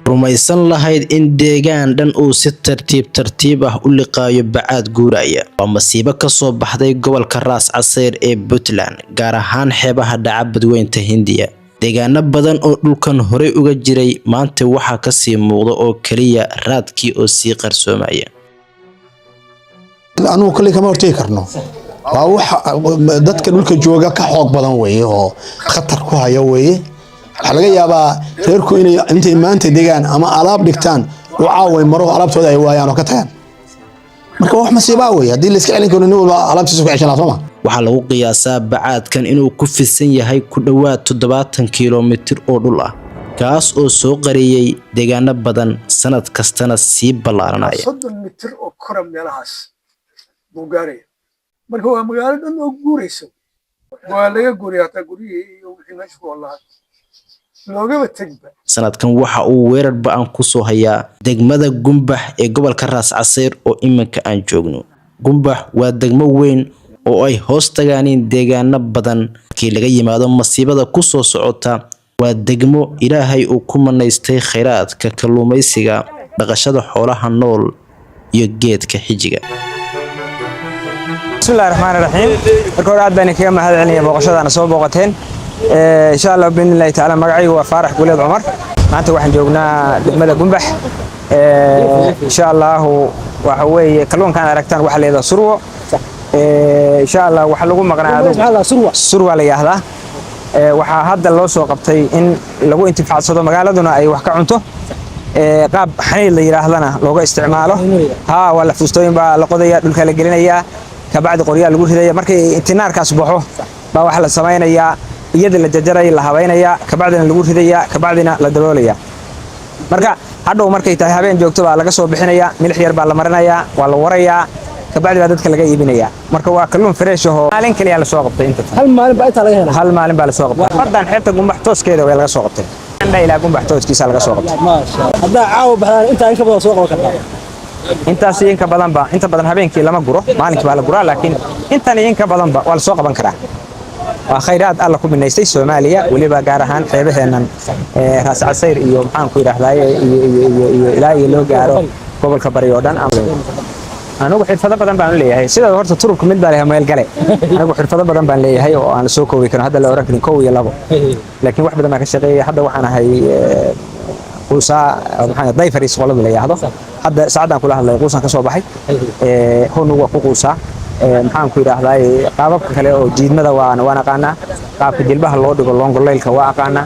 rumaysan lahayd in deegaan dhan uu si tartiib ah u liqaayo bacaad guuraya waa masiibo ka soo baxday gobolka Raas Casayr ee Puntland gaar ahaan xeebaha dhaca badweynta Hindiya. deegaano badan oo dhulkan horey uga jiray maanta waxa ka sii muuqda oo kaliya raadkii oo sii qarsoomaya. anu kale kama hortay karno waa waxa dadka dhulka jooga ka xoog badan weeye oo khatar ku haya weeye waxa laga yaabaa reerku inay intay maanta deegaan ama alaab dhigtaan oo caaway maro alaabtooda ay waayaan oo ka tagaan marka wax masiibo weeye hadii la iska celin karo inuu alaabtiisa ku ceshan lahaa waxaa lagu qiyaasaa bacaadkan inuu ku fidsan yahay ku dhawaad 70 kiiloomitir oo dhul ah kaas oo soo qariyay deegaano badan sanad kastana sii ballaaranaya 30 mitir oo kora meelahaas Bulgaria marka waa magaalo dhan oo guurayso waa laga guuriyaa ta guriyay iyo wixii meesha ku walaa loogaba tagba sanadkan waxa uu weerar ba'an ku soo hayaa degmada Gumbax ee gobolka Raas Casayr oo iminka aan joogno. Gumbax waa degmo weyn oo ay hoos tagaaniin deegaano badan kii laga yimaado masiibada ku soo socota waa degmo Ilaahay uu ku manaystay khayraadka kalluumaysiga dhaqashada xoolaha nool iyo geedka xijiga. بسم الله الرحمن الرحيم marka hore aad baan kaga mahad celinaya booqashadana soo booqateen insha Allah bin Allah ta'ala magacaygu waa Faarax Guleed Cumar maanta waxaan joognaa degmada Gumbax insha Allah waxa weeye kalluunkan aragtaan waxa leedahay surwo insha Allah waxa lagu maqnaado surwa la yiraahdaa waxa hadda loo soo qabtay in lagu intifaacsado magaaladuna ay wax ka cunto qaab xaniil la yiraahdana looga isticmaalo wala fustooyin baa la qodaya dhulka la gelinaya kabacdi qoryaal lagu ridaya markay intinaarkaas baxo baa waxa la sameeynaya iyada la jajaray la habeynaya kabacdina lagu ridaya kabacdina la daboolaya marka hadhow markay tahay habeen joogto baa laga soo bixinaya milix yar baa la marinaya waa la waraya kabacdi baa dadka laga iibinaya marka waa kalluun fresh oo maalin kaliya la soo qabtay inta hal maalin baa inta laga helay hal maalin baa la soo qabtay hadan xeebta Gumbax tooskeeda way laga soo qabtay anda ilaa Gumbax tooskiisa laga soo qabtay ma sha Allah hadaa caaw baxdaan inta in ka badan soo qaban kartaa intaas inta badan habeenkii lama guro maalinkii baa la guraa laakiin intan ka badan waa la soo qaban karaa waa khayraad alla ku binaystay Soomaaliya waliba gaar ahaan xeebaheenan Raas Casayr iyo maxaan ku yiraahdaa iyo ilaa iyo loo gaaro gobolka bari oo dhan anigu xirfado badan baan leeyahay sida horta turubka mid baa leh meel gale anigu xirfado badan baan leeyahay oo aan soo koobi karo hadda la oran karin 1 iyo 2 laakiin wax badan ma ka shaqeeyay hadda waxaan ahay quusa maxaan dayfaris qolada la yiraahdo hadda saacadaan kula hadlay quusan ka soo baxay honu waa ku quusa maxaan ku yiraahdaa qaababka kale oo jiidmada waan aqaana qaabka jilbaha loo dhigo longoleelka waa aqaana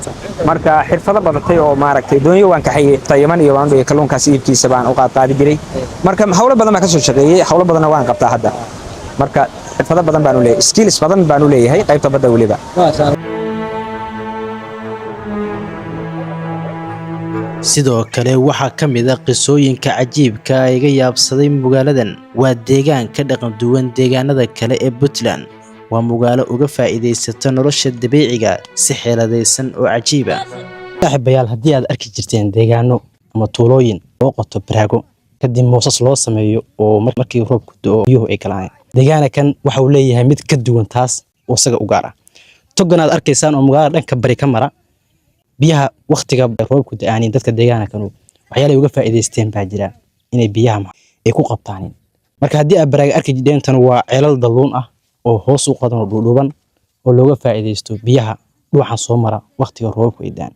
marka xirfado badatay oo maaragtay doonyo waan ka xayay Tayman iyo waan dhigay kalluunkaas iibkiisa baan u qaadi jiray marka hawlo badan ma ka soo shaqeeyay hawlo badan waan qabtaa hadda marka xirfado badan baan u leeyahay skills badan baan u leeyahay qaybta badda waliba sidoo kale waxa kamid ah qisooyinka cajiibka ay iga yaabsaday magaaladan waa deegaan ka dhaqan duwan deegaanada kale ee Puntland waa magaalo uga faa'iideysata nolosha dabiiciga si xeeladeysan oo cajiib ah saaxiibayaal hadii aad arki jirteen deegaano ama tuulooyin oo qoto baraago kadib moosas loo sameeyo oo markii roobku da'o biyuhu ay galaan deegaanakan waxa uu leeyahay mid ka duwan taas oo isaga u gaar ah togan aad arkaysaan oo magaalada dhanka bari ka mara biyaha waqtiga roobku da'aaneen dadka deegaanka waxyaalaha uga faa'iideysteen baa jira inay biyaha ay ku qabtaan marka hadii aad baraaga arki jirteen tan waa ceelal daluun ah oo hoos u qodan oo dhuuban oo looga faa'iideysto biyaha dhuuxan soo mara waqtiga roobku ay da'aan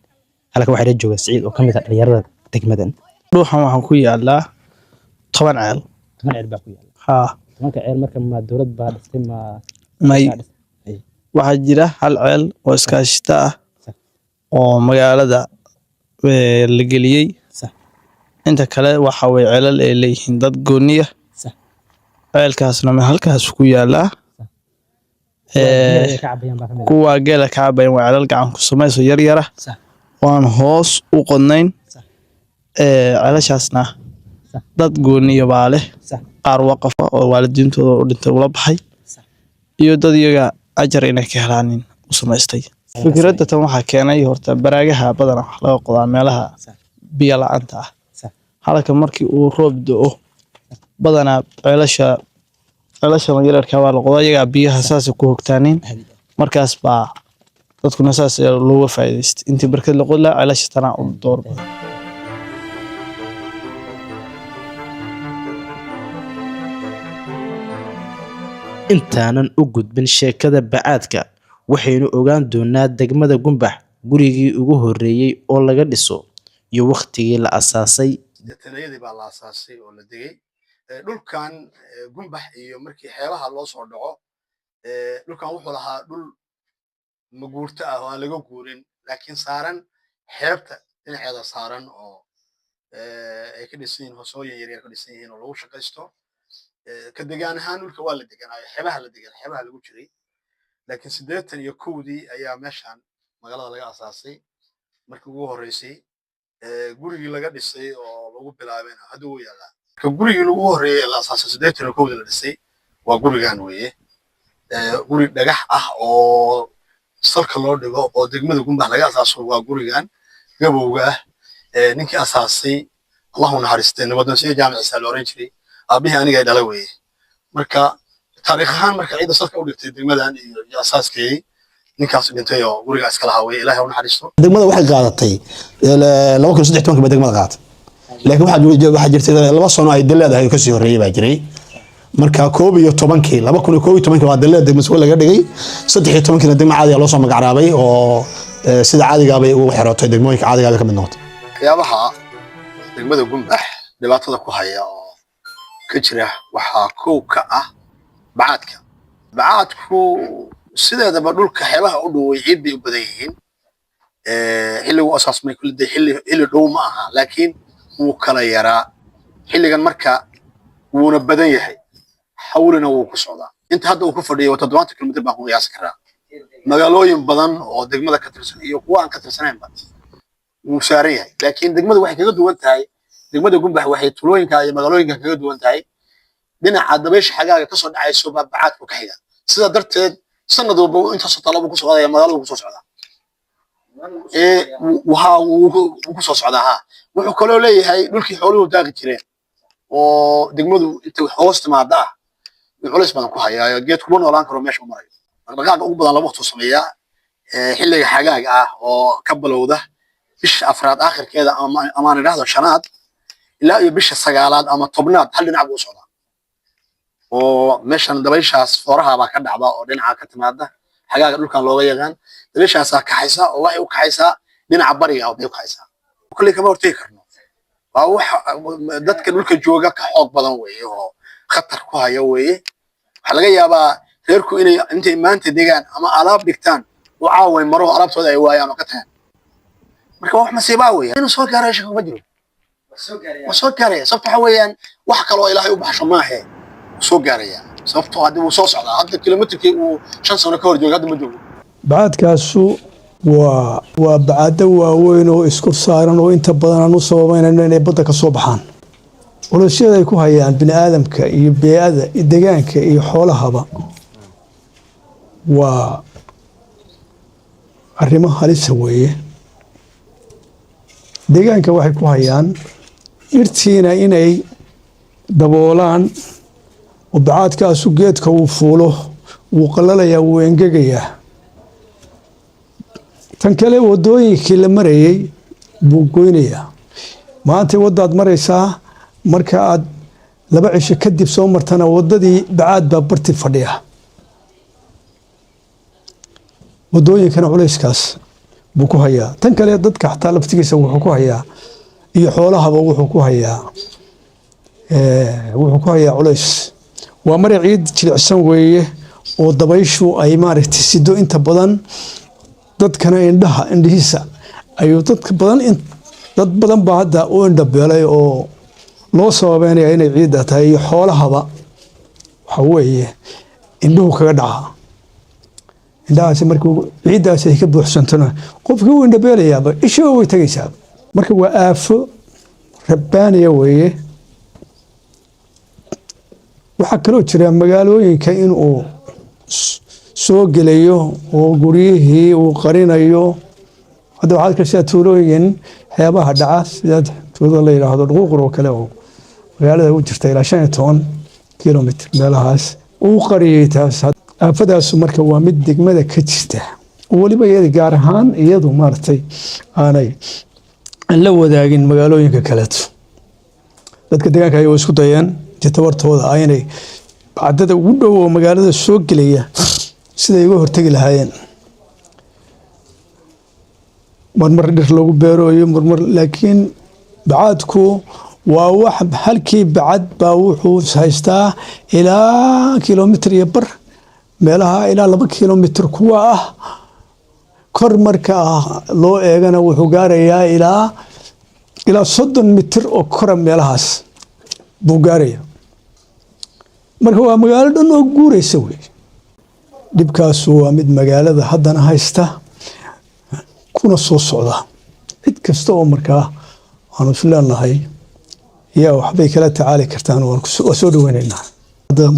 halka waxa la jooga Saciid oo kamid ah dhalinyarada degmadan dhuuxan waxaan ku yaalaa 10 ceel baa ku yaala 10 ceel marka ma dawlad baa dhistay ma may waxa jira hal ceel oo iskaashita ah oo magaalada la geliyay inta kale waxa way ceelal ay leeyihiin dad gooniya ceelkaasna ma halkaas ku yaala kuwa geela ka cabayan waa ceelal gacan ku samayso yar yar ah waan hoos u qodnayn ceelashaasna dad gooniya baa leh qaar waqaf oo waalidiintooda u dhintay ula baxay iyo dad iyaga ajar inay ka helaan u samaystay fikradda tan waxa keenay horta baraagaha badan wax laga qodaa meelaha biyo la'aanta ah halka markii uu roob da'o badana ceelasha yararka waa la qodaa iyaga biyaha saas ku hogtaaneen markaas baa dadkuna saas ayaa looga faa'iidaystay intii barkad la qodi lahaa ceelasha tanaa u door badan. intaanan u gudbin sheekada bacaadka waxaynu ogaan doonaa degmada Gumbax gurigii ugu horeeyay oo laga dhiso iyo waqtigii la asaasay. tanayadii baa la asaasay oo la degay dhulkan Gumbax iyo markii xeelaha loo soo dhaco dhulkan wuxuu lahaa dhul maguurta ah oo aan laga guurin laakiin saaran xeebta dhinaceeda saaran oo ay ka dhisan yihiin hoosooyin yar ka dhisan yihiin oo lagu shaqaysto ka degaan ahaan dhulka waa la deganaayo xeebaha la degan xeebaha lagu jiray laakiin 81 ayaa meeshan magaalada laga asaasay markii ugu horeysay gurigii laga dhisay oo lagu bilaabayna hadda uu yaalaa ka gurigii ugu horeeyay la asaasay 81 la dhisay waa gurigan weeye guri dhagax ah oo salka loo dhigo oo degmada Gumbax laga asaaso waa gurigan gabowga ah ninkii asaasay Allahu naxariistay nabadan si jaamac Isa loo oran jiray abihi aniga dhalay weeye marka taariikh ahaan marka ciida salka u dhigtay degmadan iyo asaaskii ninkaas dhintay oo guriga iska lahaa weeye Ilaahay u naxariisto degmada waxay qaadatay 2013 ba degmada qaadatay laakiin waxa jirtay laba sano ay daleedahay ka sii horeeyay baa jiray marka 11 2011 waa daleed degmada laga dhigay 13 degmo caadi ah loo soo magacaabay oo sida caadiga ah bay ugu xirotay degmooyinka caadiga ah ka mid noqotay waxyaabaha degmada Gumbax dhibaatada ku haya oo ka jira waxa koow ka ah bacaadku sideedaba dhulka xeebaha u dhow ciid bay u badan yihiin xilligu asaasmay kulli xilli dhow ma aha laakiin wuu kala yaraa xilligan marka wuuna badan yahay xawlina wuu ku socdaa inta hadda uu ku fadhiyo 70 kilomitir baan ku qiyaasi karaa magaalooyin badan oo degmada ka tirsan iyo kuwa aan ka tirsanayn ba wuu saaran yahay laakiin degmadu waxay kaga duwan tahay degmada Gumbax waxay tulooyinka iyo magaalooyinka kaga duwan tahay dhinaca dabaysha xagaaga ka soo dhacayso bacaadku ka xiga sida darteed sanad walba inta soo talabo ku socdaa magaalada ku soo socdaa waxa uu ku soo socdaa wuxuu kaloo leeyahay dhulkii xooluhu daaqi jireen oo degmadu inta hoos timaada culays badan ku hayaa geed kuma noolaan karo meesha u marayo dhaqdhaqaaqa ugu badan laba waqti sameeyaa xilliga xagaaga ah oo ka bilowda bisha afraad aakhirkeeda ama aan idhaahdo shanaad ilaa iyo bisha sagaalaad ama tobnaad hal dhinac buu socdaa oo meeshan dabayshaas fooraha baa ka dhacda oo dhinaca ka timaada xagaaga dhulkan looga yaqaan dabayshaas ka xaysa oo waxay u kaxaysaa dhinaca bariga oo bay u kaxaysaa kulli kama hortay karno waa wax dadka dhulka jooga ka xoog badan weeye oo khatar ku haya weeye waxa laga yaabaa reerku inay intay maanta degaan ama alaab dhigtaan oo caaway maro alaabtooda ay waayaan oo ka tagaan marka wax masiiba weeye inuu soo gaaray shaqo ma jiro soo gaaraya sababta waxa weeyaan wax kale oo Ilaahay u baxsho ma ahe soo gaaraya sababtoo hadii uu soo socdaa hadda kilomitirkii uu 5 sano ka hor joogay hadda ma joogo bacaadkaasu waa bacaado waaweyn oo isku saaran oo inta badan aan u sababeynayno inay badda ka soo baxaan ولشيء يكون هيان بني آدم كيبيئة الدجان كيحولها با و الرماها لسه ويه دجان كواحد يكون هيان إرتينا إني دبولان وبعد كاسو جيت كوفوله وقلل يا وينجيا تنكله ودوي كل مرة بوجينيا ما أنت وداد مرة سا marka aad laba cisho kadib soo martana wadadii bacaad baa barti fadhiya wadooyinkana culayskaas buu ku hayaa tan kale dadka xataa laftigiisa wuxuu ku hayaa iyo xoolahaba wuxuu ku hayaa culays waa mari ciid jilicsan weeye oo dabayshu ay maaragtay sido inta badan dadkana indhihiisa ayuu dad badan baa hadda u indhabeelay oo loo sababeynaya inay ciidda tahay iyo xoolahaba waxa weeye indhuhu kaga dhaca indhahaasi markuu ciiddaasi ay ka buuxsantona qofkii uu indhabeelayaaba ishaba way tegaysaa marka waa aafo rabbaaniya weeye waxaa kaloo jira magaalooyinka inuu soo gelayo oo guryihii uu qarinayo hadda waxaad arkaysaa tuulooyin xeebaha dhaca sida tuulada la yidhaahdo dhuquuqur oo kale oo magaalada u jirta ilaa 15 kilomitir meelahaas uu qariyay taas aafadaas marka waa mid degmada ka jirta waliba iyada gaar ahaan iyadu maaragtay aanay la wadaagin magaalooyinka kaleeto dadka deegaanka ay isku dayeen tabartooda inay bacdada ugu dhow oo magaalada soo gelaya siday uga hortagi lahaayeen marmar dhir lagu beero iyo marmar laakiin bacaadku waa wax halkii bacad baa wuxuu haystaa ilaa kilomitir iyo bar meelaha ilaa 2 kilomitir kuwa ah kor marka loo eegana wuxuu gaarayaa ilaa 30 mitir oo kor meelahaas buu gaaraya marka waa magaalo dhan oo guuraysa wey dhibkaas waa mid magaalada haddana haysta kuna soo socda cid kasta oo markaa aanu isleenahay yaa waxbay kala tacaali kartaan waan soo dhaweynaynaa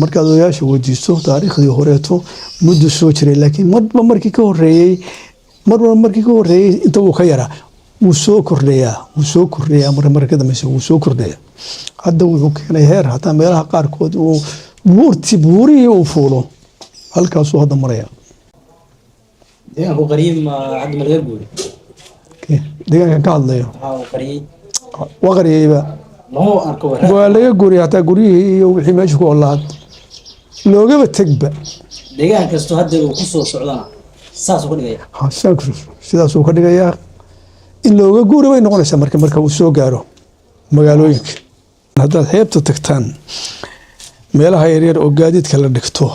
markaad odayaasha weydiisto taariikhdii horeeto muddo soo jiray laakiin markii ka horeeyey inta uu ka yaraa wuu soo kordhayaa mar ka dambaysa wuu soo kordhayaa hadda wuxuu keenay heer hataa meelaha qaarkood uu buurihii uu fuulo halkaasuu hadda maraya deegaankan ka hadlayo waa qariyeyba waa laga guuriyay hataa guryihii iyo wixii meesha ku olaad loogaba tegba deegaan kasto hadda uu ku soo socdana saas uu ka dhigaya sidaas uu ka dhigayaa in looga guuri way noqonaysaa marka uu soo gaaro magaalooyinka haddaad xeebta tagtaan meelaha yaryar oo gaadiidka la dhigto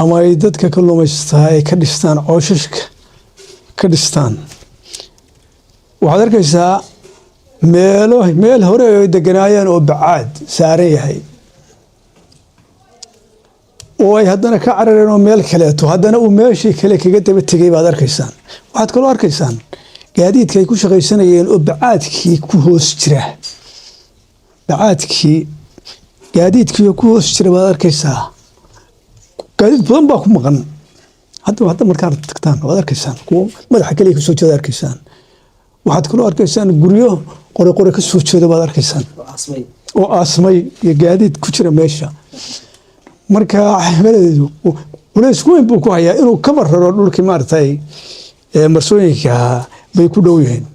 ama ay dadka kalluumaysataa ay ka dhistaan cooshashka ka dhistaan waxaad arkaysaa meel hore ay deganaayeen oo bacaad saaran yahay oo ay haddana ka carareen oo meel kaleeto haddana uu meeshii kale kaga daba tegay baad arkaysaan waxaad kaloo arkaysaan gaadiidka ay ku shaqaysanayeen oo bacaadkii ku hoos jira gaadiidkii ku hoos jira baad arkaysaa gaadiid badan baa ku maqan hadda markaad tagtaan waad arkaysaan kuwo madaxa kaliya ka soo jeeda arkaysaan waxaad kaloo arkaysaan guryo qore ka soo jeeda baad arkaysaan oo aasmay iyo gaadiid ku jira meesha marka xamaladeedu culays weyn buu ku hayaa inuu ka marraro dhulkii maaragtay marsooyinka bay ku dhow yihiin